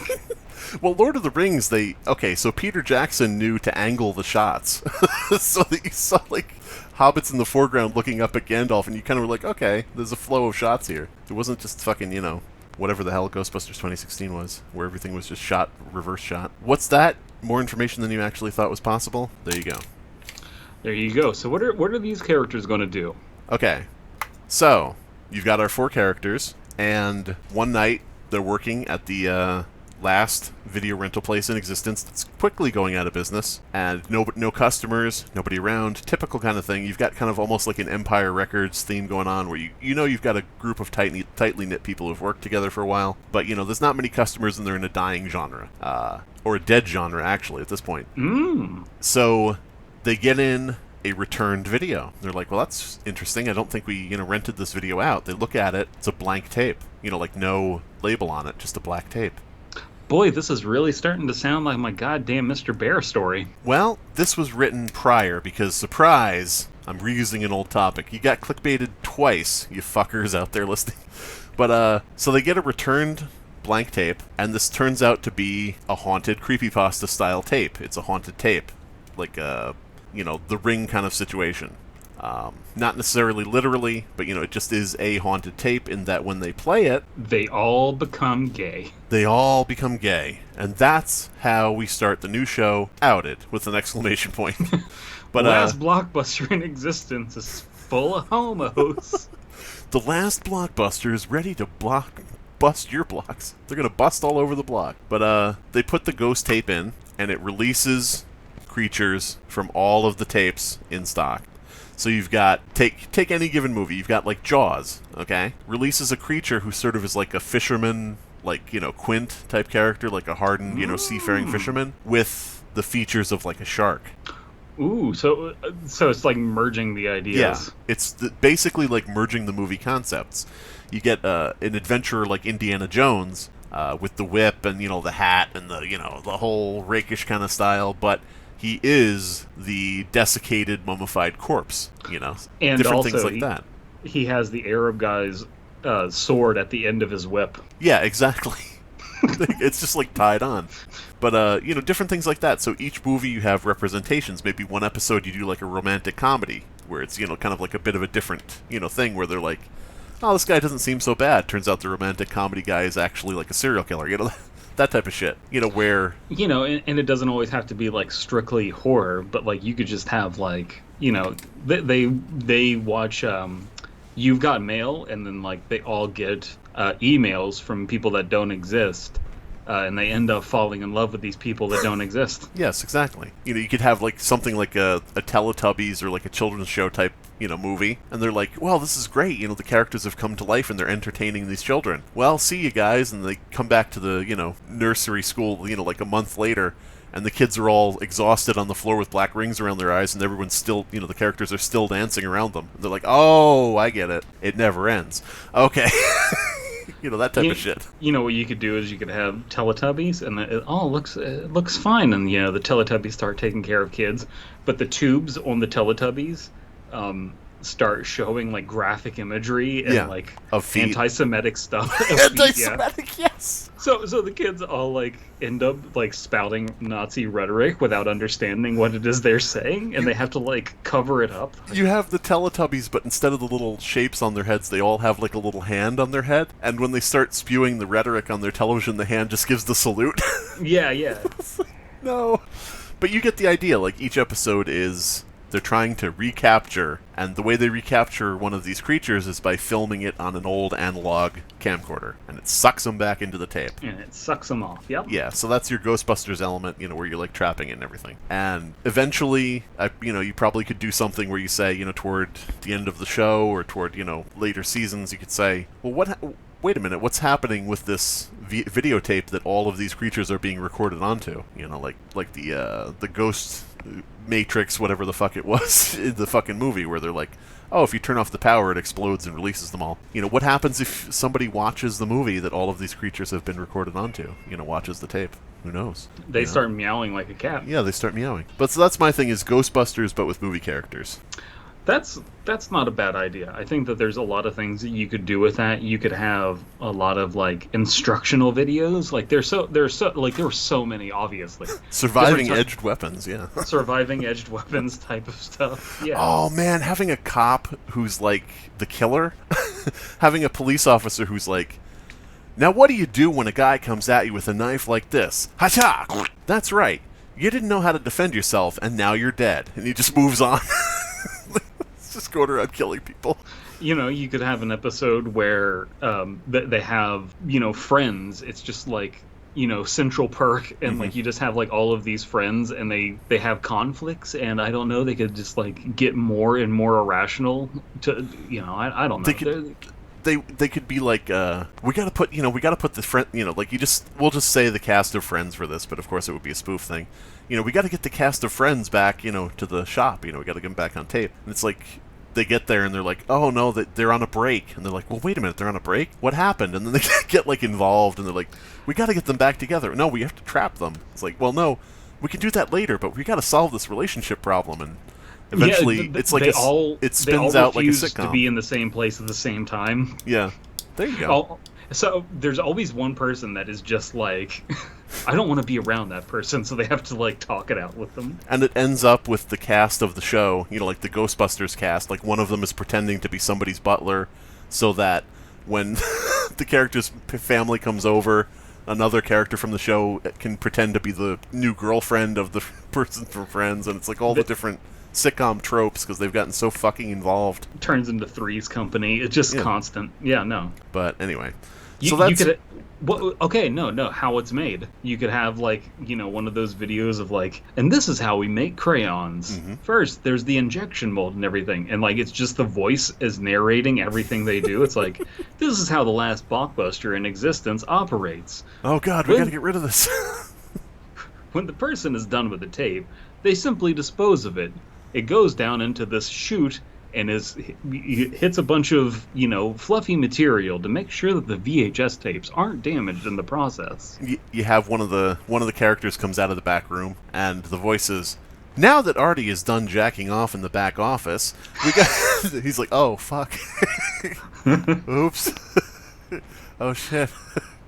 Well, Lord of the Rings, so Peter Jackson knew to angle the shots. So that you saw, like, hobbits in the foreground looking up at Gandalf, and you kind of were like, okay, there's a flow of shots here. It wasn't just fucking, whatever the hell Ghostbusters 2016 was, where everything was just shot, reverse shot. What's that? More information than you actually thought was possible? There you go. There you go. So what are these characters going to do? Okay. So, you've got our 4 characters, and one night they're working at the last video rental place in existence that's quickly going out of business, and no customers, nobody around, typical kind of thing. You've got kind of almost like an Empire Records theme going on, where you've got a group of tightly knit people who've worked together for a while, but there's not many customers, and they're in a dying genre, or a dead genre actually at this point. So they get in a returned video. They're like, well, that's interesting. I don't think we, rented this video out. They look at it. It's a blank tape. Like no label on it, just a black tape. Boy, this is really starting to sound like my goddamn Mr. Bear story. Well, this was written prior because, surprise, I'm reusing an old topic. You got clickbaited twice, you fuckers out there listening. But, so they get a returned blank tape, and this turns out to be a haunted Creepypasta style tape. It's a haunted tape. Like, the Ring kind of situation. Not necessarily literally, but, it just is a haunted tape in that when they play it... They all become gay. They all become gay. And that's how we start the new show, Outed, with an exclamation point. But last blockbuster in existence is full of homos. The last blockbuster is ready to bust your blocks. They're going to bust all over the block. But they put the ghost tape in, and it releases creatures from all of the tapes in stock. So you've got, take any given movie, you've got like Jaws, okay? Releases a creature who sort of is like a fisherman, like, Quint type character, like a hardened, seafaring fisherman, with the features of like a shark. Ooh, so it's like merging the ideas. Yeah, it's basically like merging the movie concepts. You get an adventurer like Indiana Jones, with the whip and, the hat and the whole rakish kind of style, but he is the desiccated, mummified corpse, And different also, things like that. He has the Arab guy's sword at the end of his whip. Yeah, exactly. It's just like tied on. But, different things like that. So each movie you have representations. Maybe one episode you do like a romantic comedy, where it's, kind of like a bit of a different, thing, where they're like, oh, this guy doesn't seem so bad. Turns out the romantic comedy guy is actually like a serial killer, that type of shit, where... and it doesn't always have to be, like, strictly horror, but, like, you could just have, like, they watch, You've Got Mail, and then, like, they all get emails from people that don't exist, and they end up falling in love with these people that don't exist. Yes, exactly. You could have, like, something like a Teletubbies or, like, a children's show type, movie, and they're like, well, this is great, the characters have come to life and they're entertaining these children. Well, see you guys, and they come back to the, nursery school, like a month later, and the kids are all exhausted on the floor with black rings around their eyes, and everyone's still, the characters are still dancing around them. And they're like, oh, I get it. It never ends. Okay. That type of shit. What you could do is you could have Teletubbies, and it looks fine, and, the Teletubbies start taking care of kids, but the tubes on the Teletubbies start showing like graphic imagery and like of anti-Semitic stuff. Anti-Semitic, yes. So the kids all like end up like spouting Nazi rhetoric without understanding what it is they're saying, and they have to like cover it up. You have the Teletubbies, but instead of the little shapes on their heads, they all have like a little hand on their head, and when they start spewing the rhetoric on their television, the hand just gives the salute. Yeah. No. But you get the idea, like each episode is they're trying to recapture, and the way they recapture one of these creatures is by filming it on an old analog camcorder, and it sucks them back into the tape. And it sucks them off, yep. Yeah, so that's your Ghostbusters element, where you're, like, trapping it and everything. And eventually, you probably could do something where you say, toward the end of the show, or toward, later seasons, you could say, well, wait a minute, what's happening with this videotape that all of these creatures are being recorded onto? Like the Ghost Matrix, whatever the fuck it was, in the fucking movie, where they're like, oh, if you turn off the power, it explodes and releases them all. What happens if somebody watches the movie that all of these creatures have been recorded onto? Watches the tape. Who knows? They start meowing like a cat. Yeah, they start meowing. But so that's my thing, is Ghostbusters, but with movie characters. That's not a bad idea. I think that there's a lot of things that you could do with that. You could have a lot of, like, instructional videos. Like, there were so many, obviously. Surviving edged weapons, yeah. Surviving edged weapons type of stuff. Yeah. Oh man, having a cop who's like the killer, having a police officer who's like, now what do you do when a guy comes at you with a knife like this? Ha-cha! That's right. You didn't know how to defend yourself, and now you're dead. And he just moves on. Just going around killing people. You could have an episode where they have, friends. It's just like, Central Perk, and like you just have like all of these friends, and they have conflicts, and I don't know, they could just like get more and more irrational to, I don't know. They could be like, we gotta put the friend, we'll just say the cast of Friends for this, but of course it would be a spoof thing. We gotta get the cast of Friends back, to the shop, we gotta get them back on tape. And it's like, they get there and they're like, oh no, they're on a break. And they're like, well, wait a minute, they're on a break? What happened? And then they get like involved, and they're like, we gotta get them back together. No, we have to trap them. It's like, well, no, we can do that later, but we gotta solve this relationship problem. And eventually, it's like it spins out like a sitcom. To be in the same place at the same time. Yeah, there you go. So there's always one person that is just like, I don't want to be around that person, so they have to like talk it out with them. And it ends up with the cast of the show, like the Ghostbusters cast. Like, one of them is pretending to be somebody's butler, so that when the character's family comes over, another character from the show can pretend to be the new girlfriend of the person from Friends, and it's like all the different sitcom tropes, because they've gotten so fucking involved. Turns into Three's Company. It's just constant. Yeah, no. But anyway, so that's... You could, okay, no, how it's made. You could have, like, one of those videos of, like, and this is how we make crayons. First, there's the injection mold and everything, and, like, it's just the voice is narrating everything they do. It's like, this is how the last blockbuster in existence operates. Oh, God, we gotta get rid of this. When the person is done with the tape, they simply dispose of it. It goes down into this chute and hits a bunch of, fluffy material to make sure that the VHS tapes aren't damaged in the process. You have one of the characters comes out of the back room, and the voice is, now that Artie is done jacking off in the back office, he's like, oh, fuck. Oops. Oh, shit.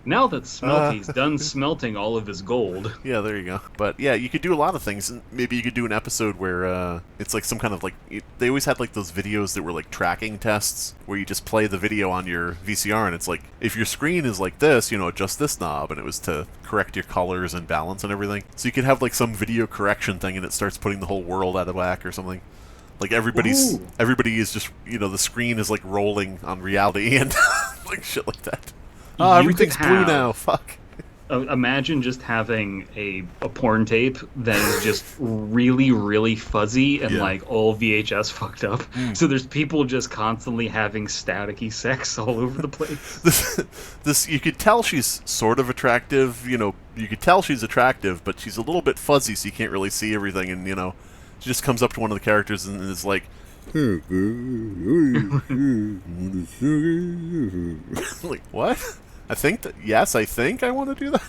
Now that Smelty's done smelting all of his gold. Yeah, there you go. But yeah, you could do a lot of things. Maybe you could do an episode where it's like some kind of like... They always had like those videos that were like tracking tests, where you just play the video on your VCR, and it's like, if your screen is like this, adjust this knob, and it was to correct your colors and balance and everything. So you could have like some video correction thing, and it starts putting the whole world out of whack or something. Like everybody is just, the screen is like rolling on reality and like shit like that. Oh, everything's blue now. Fuck. Imagine just having a porn tape that is just really, really fuzzy and like all VHS fucked up. So there's people just constantly having staticky sex all over the place. This you could tell she's sort of attractive. You could tell she's attractive, but she's a little bit fuzzy, so you can't really see everything. And she just comes up to one of the characters and is like, like, what? I think I want to do that.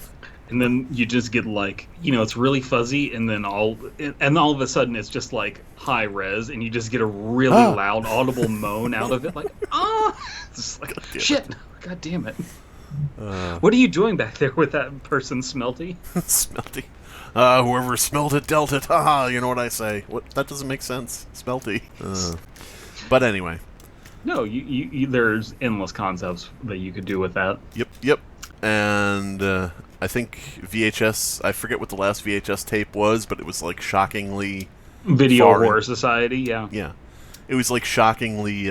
And then you just get like, it's really fuzzy, and then all of a sudden it's just like high res, and you just get a really loud audible moan out of it, like, it's like, shit, God damn it. What are you doing back there with that person, Smelty? Smelty. Whoever smelled it dealt it. Haha, you know what I say. What? That doesn't make sense. Smelty. But anyway. No, you there's endless concepts that you could do with that. Yep. And I think VHS, I forget what the last VHS tape was, but it was like shockingly Video far Horror Society, yeah. Yeah. It was like shockingly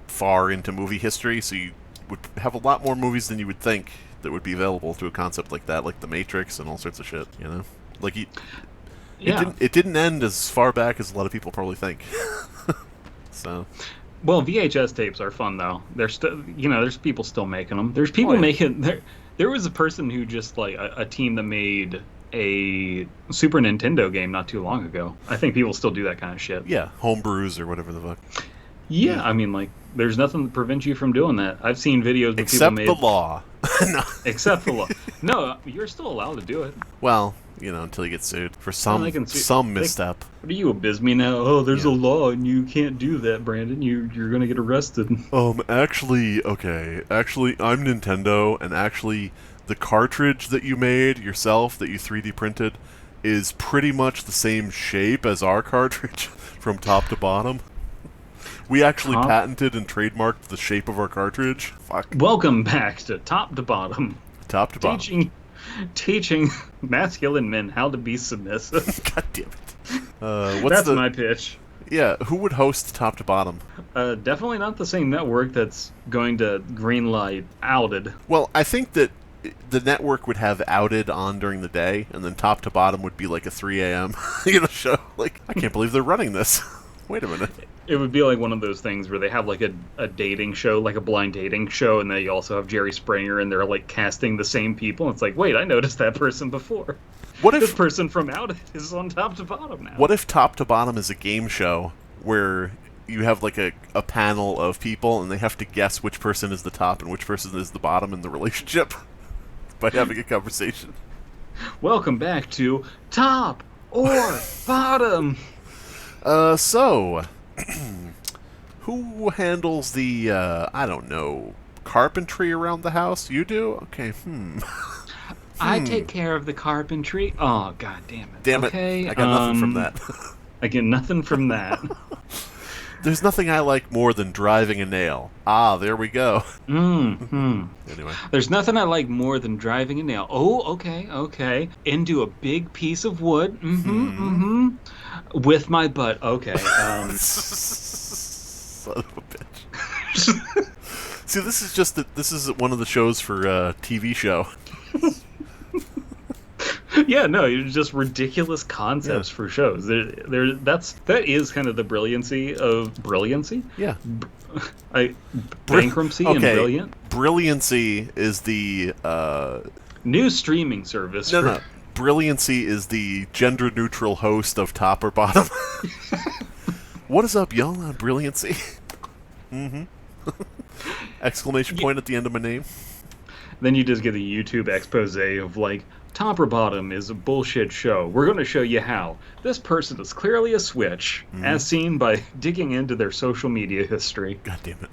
far into movie history, so you would have a lot more movies than you would think that would be available to a concept like that, like The Matrix and all sorts of shit, you know? Like, it didn't end as far back as a lot of people probably think. So... Well, VHS tapes are fun though. There's there's people still making them. There's people making there was a person who just like a team that made a Super Nintendo game not too long ago. I think people still do that kind of shit. Yeah, homebrews or whatever the fuck. Yeah, I mean, like, there's nothing that prevents you from doing that. I've seen videos where Except people made... the law. No. Except the law. No, you're still allowed to do it. Well, until you get sued for some misstep. What are you, Abysmii now? Oh, there's a law and you can't do that, Brandon. You're going to get arrested. Actually, I'm Nintendo, and actually, the cartridge that you made yourself, that you 3D printed, is pretty much the same shape as our cartridge from top to bottom. We actually patented and trademarked the shape of our cartridge. Fuck. Welcome back to Top to Bottom. Top to bottom. Teaching masculine men how to be submissive. God damn it. That's my pitch. Yeah, who would host Top to Bottom? Definitely not the same network that's going to greenlight Outed. Well, I think that the network would have Outed on during the day, and then Top to Bottom would be like a 3 a.m. Show. Like, I can't believe they're running this. Wait a minute. It would be like one of those things where they have like a dating show, like a blind dating show, and they also have Jerry Springer, and they're like casting the same people. And it's like, wait, I noticed that person before. What if this person from Out is on Top to Bottom now? What if Top to Bottom is a game show where you have like a panel of people, and they have to guess which person is the top and which person is the bottom in the relationship by having a conversation? Welcome back to Top or Bottom. So, who handles the, I don't know, carpentry around the house? You do? Okay, I take care of the carpentry. Oh, god damn it. Damn it. I got nothing from that. I get nothing from that. There's nothing I like more than driving a nail. Ah, there we go. Anyway. There's nothing I like more than driving a nail. Oh, okay. Into a big piece of wood. With my butt. Okay. Son of a bitch. See, this is one of the shows for TV show. Yeah, no, it's just ridiculous concepts for shows. That is kind of the brilliancy of brilliancy. Yeah. Bankruptcy and brilliant. Brilliancy is the new streaming service. No. Brilliancy is the gender-neutral host of Top or Bottom. What is up, y'all, on Brilliancy? Exclamation point at the end of my name. Then you just get a YouTube expose of, like, Top or Bottom is a bullshit show. We're going to show you how. This person is clearly a switch, as seen by digging into their social media history. God damn it.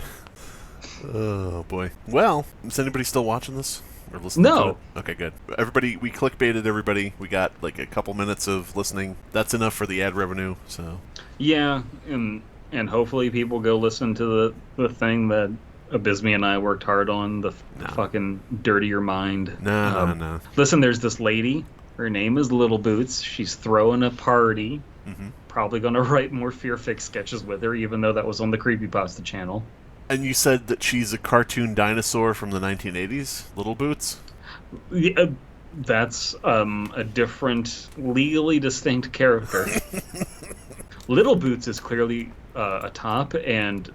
Oh, boy. Well, is anybody still watching this? Or listening to it? Okay, good. Everybody, we clickbaited everybody. We got, like, a couple minutes of listening. That's enough for the ad revenue, so... Yeah, and hopefully people go listen to the thing that Abysmii and I worked hard on, the fucking Dirty Your Mind. No. Listen, there's this lady. Her name is Little Boots. She's throwing a party. Probably going to write more FearFic sketches with her, even though that was on the Creepypasta channel. And you said that she's a cartoon dinosaur from the 1980s, Little Boots? Yeah, that's a different, legally distinct character. Little Boots is clearly a top, and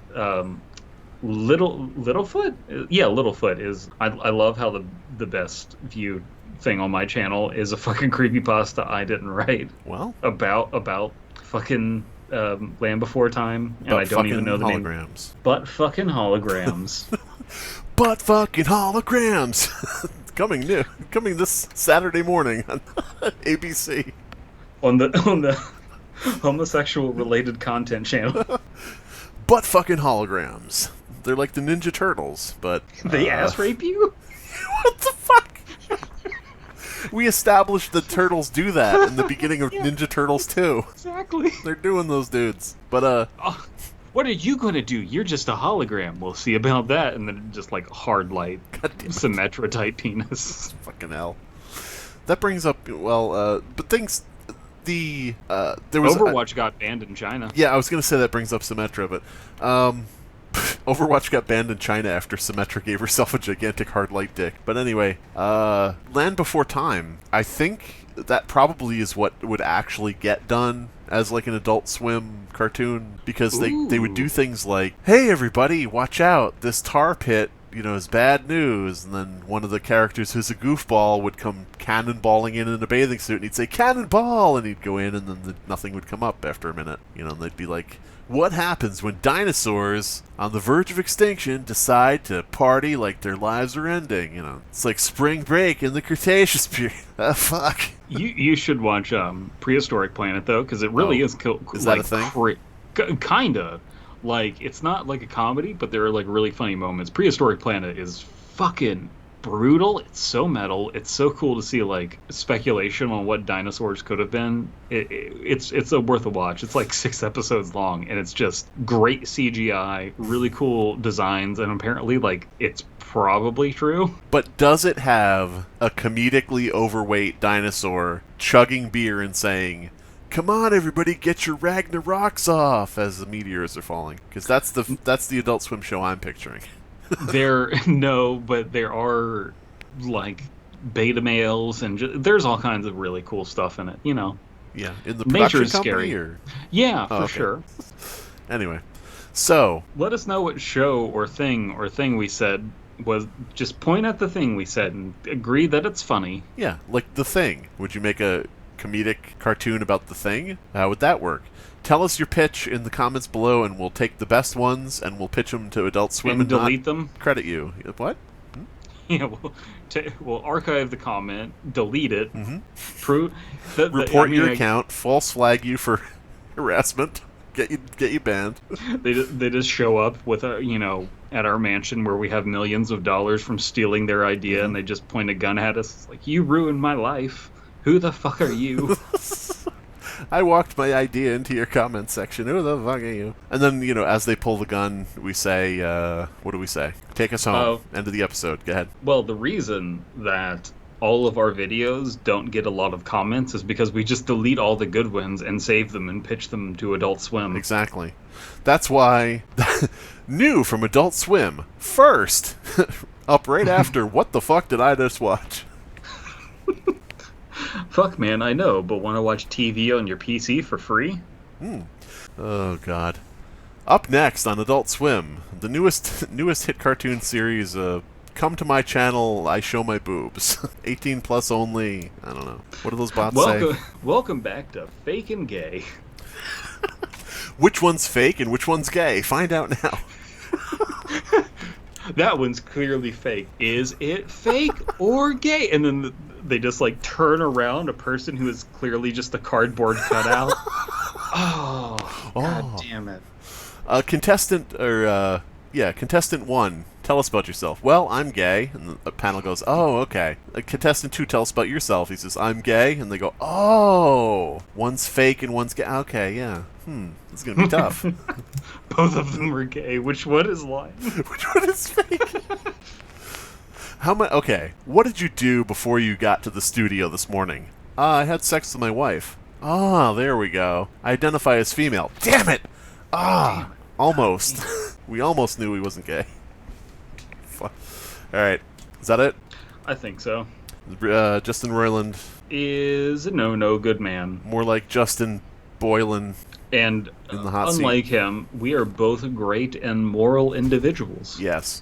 Littlefoot? Yeah, Littlefoot is... I love how the best viewed thing on my channel is a fucking creepypasta I didn't write. Well? About fucking Land Before Time, and I don't even know the name. But fucking holograms. But fucking holograms! Coming this Saturday morning on ABC. On the homosexual related content channel. But fucking holograms. They're like the Ninja Turtles, but... They ass rape you? What the fuck? We established that turtles do that in the beginning of Ninja Turtles 2. Exactly. They're doing those dudes. But, what are you going to do? You're just a hologram. We'll see about that. And then just like hard light, Symmetra type penis. Fucking hell. That brings up, but things... there was Overwatch got banned in China. Yeah, I was gonna say that brings up Symmetra, but Overwatch got banned in China after Symmetra gave herself a gigantic hard light dick. But anyway, Land Before Time. I think that probably is what would actually get done as like an Adult Swim cartoon, because they would do things like, "Hey everybody, watch out! This tar pit, is bad news." And then one of the characters who's a goofball would come cannonballing in a bathing suit, and he'd say, "Cannonball!" And he'd go in, and then nothing would come up after a minute. And they'd be like, "What happens when dinosaurs on the verge of extinction decide to party like their lives are ending?" It's like spring break in the Cretaceous period. Fuck. You should watch Prehistoric Planet, though, because it really is cool. Is that a thing? Kinda. Like, it's not like a comedy, but there are like really funny moments. Prehistoric Planet is fucking brutal. It's so metal. It's so cool to see like speculation on what dinosaurs could have been. It's worth a watch. It's like 6 episodes long, and it's just great CGI, really cool designs, and apparently like it's probably true. But does it have a comedically overweight dinosaur chugging beer and saying, "Come on, everybody, get your Ragnaroks off," as the meteors are falling? Because that's the Adult Swim show I'm picturing. But there are like beta males, and there's all kinds of really cool stuff in it. Yeah, in the Nature production is company, scary. or? Yeah, for okay. sure. Anyway, so let us know what show or thing we said was. Just point at the thing we said and agree that it's funny. Yeah, like The Thing. Would you make a comedic cartoon about The Thing? How would that work? Tell us your pitch in the comments below, and we'll take the best ones and we'll pitch them to Adult Swim and delete not them. Credit you. What? Yeah, we'll archive the comment, delete it, prove report your account, false flag you for harassment, get you banned. They just show up with at our mansion where we have millions of dollars from stealing their idea, and they just point a gun at us. It's like, "You ruined my life. Who the fuck are you?" I walked my idea into your comment section. Who the fuck are you? And then, as they pull the gun, we say, what do we say? Take us home. End of the episode. Go ahead. Well, the reason that all of our videos don't get a lot of comments is because we just delete all the good ones and save them and pitch them to Adult Swim. Exactly. That's why, new from Adult Swim, first, up right after, what the fuck did I just watch? Fuck, man, I know, but want to watch TV on your PC for free? Oh, God. Up next on Adult Swim, the newest hit cartoon series, Come to My Channel, I Show My Boobs. 18 plus only. I don't know. What do those bots say? Welcome back to Fake and Gay. Which one's fake and which one's gay? Find out now. That one's clearly fake. Is it fake or gay? And then they just like turn around a person who is clearly just a cardboard cutout. Oh, God damn it. Contestant 1. Tell us about yourself. Well, I'm gay. And the panel goes, "Oh, okay." Contestant 2, tell us about yourself. He says, "I'm gay." And they go, "Oh, one's fake and one's gay." Okay, yeah. It's going to be tough. Both of them are gay. Which one is lying? Which one is fake? Okay, what did you do before you got to the studio this morning? I had sex with my wife. There we go. I identify as female. Damn it! Almost. We almost knew he wasn't gay. Alright, is that it? I think so. Justin Roiland is a no good man. More like Justin Boylan. And in the hot unlike seat. him, we are both great and moral individuals. Yes.